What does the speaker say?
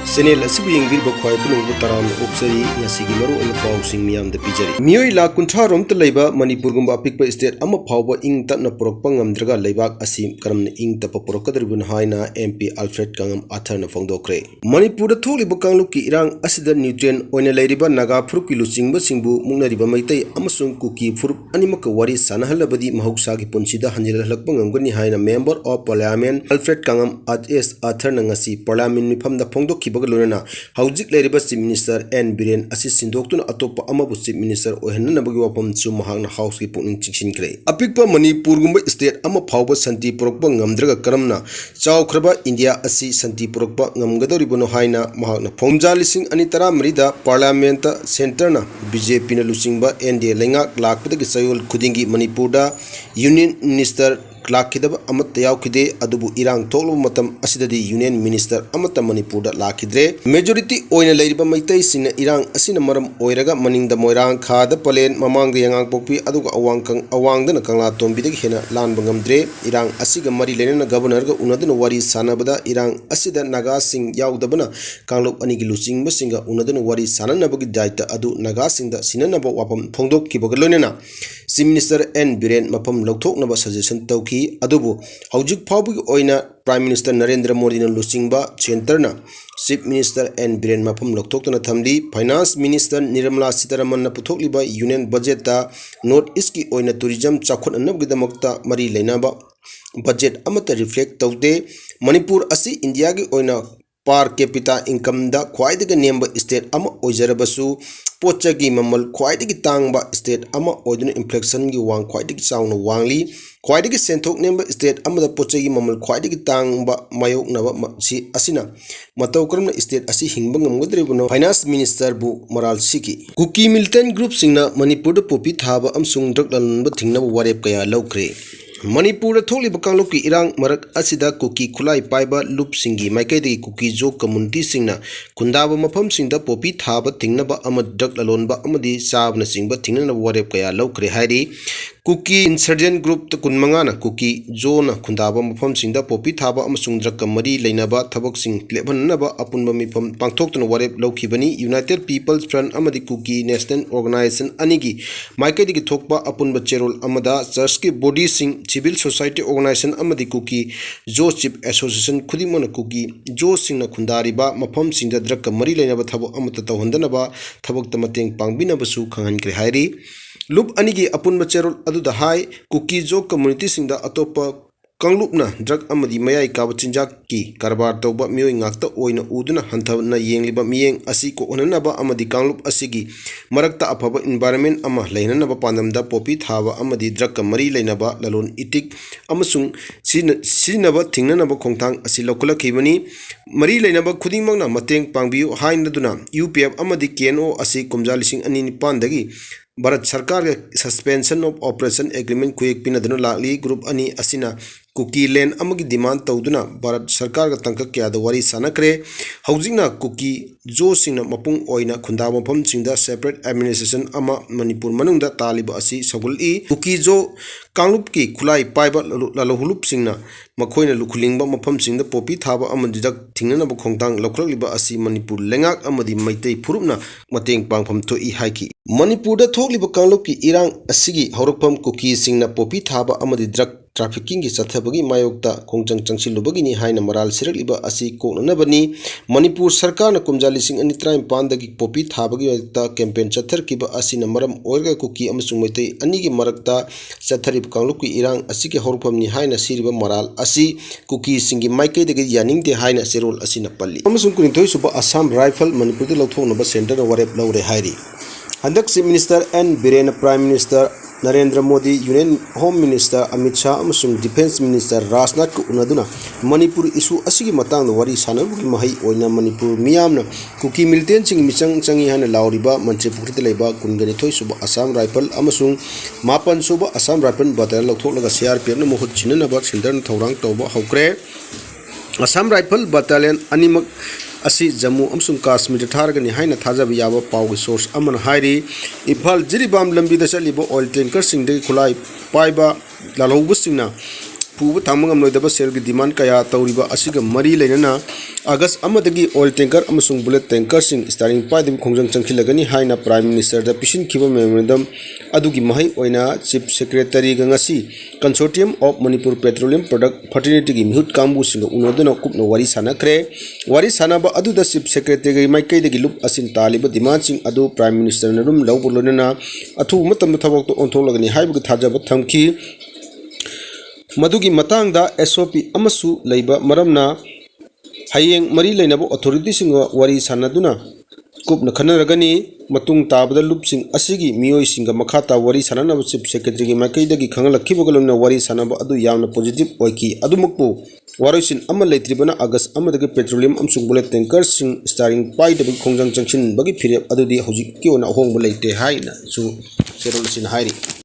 Senel asibu yengbirba khwai punungbu taram oksari ngasigi maru oina pawsing miyamda pijari. Miyoi la kuntharom ta leiba Manipur gumba apikpa state ama phawba ing tapna porokpa ngamdraga leibak asi karamna ing tapa porokadribun haina MP Alfred Kangam Atharna Phongdokre. Manipur da tholiba kanglukki irang asida nutrient oina leiriba naga phurukki luchingba singbu mungnariba maitai amasung kuki phuruk animaka wari sanahalabadi mahoksagi punsida hanjilhalakpa ngamgani haina Member of Parliament Alfred Kangam Atharna ngasi Parliament mifamda phongdokki Lunana, Haujik Leriba Chief Minister N. Biren Assis Sindokton Atopa Amabu Chief Minister Ohenna Bagwapam Sumahang House Putting Chicken Cray. Apikpa Manipur Gumba State Ama Pauba Santi Prokpa Ngamdraga Karamna, Chao Kraba India Assi Santi Prokpa Ngamgadoribuno Haina Mahana Pomja Lising Anitara Marida Parlamenta Centerna BJP na Lusingba ND Lenga Lakpada Sayul Kudingi Manipurda Union Minister Lakidaba Amata Yaukide Adubu Irang Tolo Matam Asidadi Union Minister Amata Manipurda Lakidre Majority Oina Ladiba Maitai Sina Irang Asina Maram Oiraga Maning the Moirang Kada Palen Mamang the Yang Popi Aduga Awang the Nakala Tombidik Hena Lan Bangamdre Irang Asiga Mari Lena Governor Unadan Wari Sanabada Irang Asida Naga Sing Yaudabana Kanglop Anigilu Sing Masinga Unadan Wari Sananabagi Daita Adu Naga Sing the Sinanaba Wapam Pongdok Kibogalonena Si Minister N. Biren Mapam Louthoknaba suggestion Tauki Adubu Haujik Pawbig Oina Prime Minister Narendra Modi Lusingba Centerna Chief Minister N. Biren Mapam Louthokna Thamli Finance Minister Nirmala Sitaraman Puthokliba Union Budget ta North East ki Oina Tourism Chakhot Anabgidamakta Mari Leinaba Budget Amata reflect Taude Manipur Asi India ki Oina per capita income da khwaidagi nemba state ama oijarabasu pochagi mamal khwaidagi tangba state ama oiduna inflation gi wang khwaidagi chauna wangli khwaidagi senthok nemba state ama da pochagi mamal khwaidagi tangba mayoknaba si asina matawkramna state asi hingba ngamgodribuno finance minister bu moral siki kuki militant group singna manipur da popi thaba amsung drug lalunba thingnaba warep kaya Loukhre Manipur tholi bakangloki irang marak asida kuki khulai paiba loop singi maikai kuki jo community singna kundaba mafam singda popi thaba tingnaba ama drug lalonba amadi sabna singba tingnana warep kaya Loukhre hairi kuki insurgent group kunmangana kuki jo na kundaba mafam singda popi thaba amasung drug kamari leinaba thabak sing plebanaba apunba mifam pangthoktuna warep laukhibani United People's Front amadi kuki national organization anigi maikai digi thokpa apunba cherol amada church ki body sing Civil Society Organization Amadi Kuki Jo Chip Association Kudimana Kuki Jo Singna Kundariba Mafam Singda Draka Mari Lainaba Thabo Amata Tawhandanaba Thabok Tamateng Pangbinaba Su Khangan Kre Hairi Loop Anigi Apun Bacherol Adu the High Kuki Jo Community Singda Atopa Kanglupna drug amadi mayai kabachinjak ki karbar tawba miyoi ngakta oina uduna hanthavna yengliba miyeng asi ko onanaba amadi kanglup asigi marakta aphaba environment ama leinanaba pandamda popi thaba amadi drug mari leinaba lalon itik amasung sinaba thingnanaba khongthang asi lokulakibani mari leinaba khudingmangna mateng pangbiu hainaduna UPF amadi KNO asi kumja lising ani nipandagi Bharat Sarkar suspension of operation agreement kuik pinaduna lakli group ani asina kuki len amagi demand tawduna Bharat Sarkar ga tangka kya da wari sanakre haujingna kuki jo singna mapung oina khunda mafam singda separate administration ama Manipur manungda taliba asi sagul I kuki jo kanglup ki khulai paiba lalohulup singna makhoina lukhulingba mafam singda popi thaba amadi dak thingnana ba khongtang lokhraliba asi Manipur lengak amadi maitei phurupna mateng pangpham to I haiki Manipur da thokliba kanglup ki irang asigi haurakpham kuki singna popi thaba amadi drug trafficking ki chathabagi mayokta khongchang changsilubagi ni haina moral sirakliba asi koknanabani Manipur Sarkar na kumja lising ani traim pandagi popi thabagi ta campaign chatharkiba asina maram oirga kuki amasung maitai anigi marakta chatharib kanglup ki irang asigi haurakpham ni haina siriba moral asi kuki singi maikai dagi yaningte haina serol asina palli amasung kunithoi suba Assam Rifle Manipur de Louthoknaba Center na warep laure hairi Handak Chief Minister N. Biren Prime Minister Narendra Modi Union Home Minister Amit Shah amasung Defense Minister Rajnath ku unaduna Manipur issue asigi matang wari sanabugi mahai oina Manipur miyamna kuki militant sing michang changi hana lauriba mantri pukrite leiba kungani thoi suba Assam Rifle amasung mapan suba Assam Rifle batal Louthoknaga CRPF na muhut chinanaba sindan thorang tawba Loukhre Assam Rifle Battalion animak asi Jammu amsung Kashmir thargani haina thajab yaba pawgi source aman hairi Imphal jiribam lambi da chalibo oil tanker singde khulai paiba lalhoubu singna puba tamangam loidaba sel gi demand kaya tawriba asiga mari leinana August amadagi oil tanker amasung bullet tanker sing starting pai dem khongjang changkhilagani haina prime minister da pisin khiba memorandum adugi mahai oina chief secretary ga ngasi consortium of Manipur petroleum product fraternity gi mihut kambu sing unoduna kupno wari sanakre wari sanaba aduda chief secretary ga maikai dagi lup asin taliba demand sing adu prime minister na rum lawbulonana athu matam thabok to ontholagani haibu thajaba thamki Madugi matang da SOP amasu leiba maramna hayeng mari leinabo authority singa wari sanaduna kupna khanaragani matung tabada lupsing asigi miyoi singa makhata wari sananaba chief secretary gi makai dagi khangalakhibagalona wari sanaba adu yamna positive oiki adumukpu waroisin ama leitribana August amadagi petroleum amsung bullet tanker sing starring pai dabi khongjang changchin bagi phirep adudi hojik ki ona hongba leite haina su serol sin hairi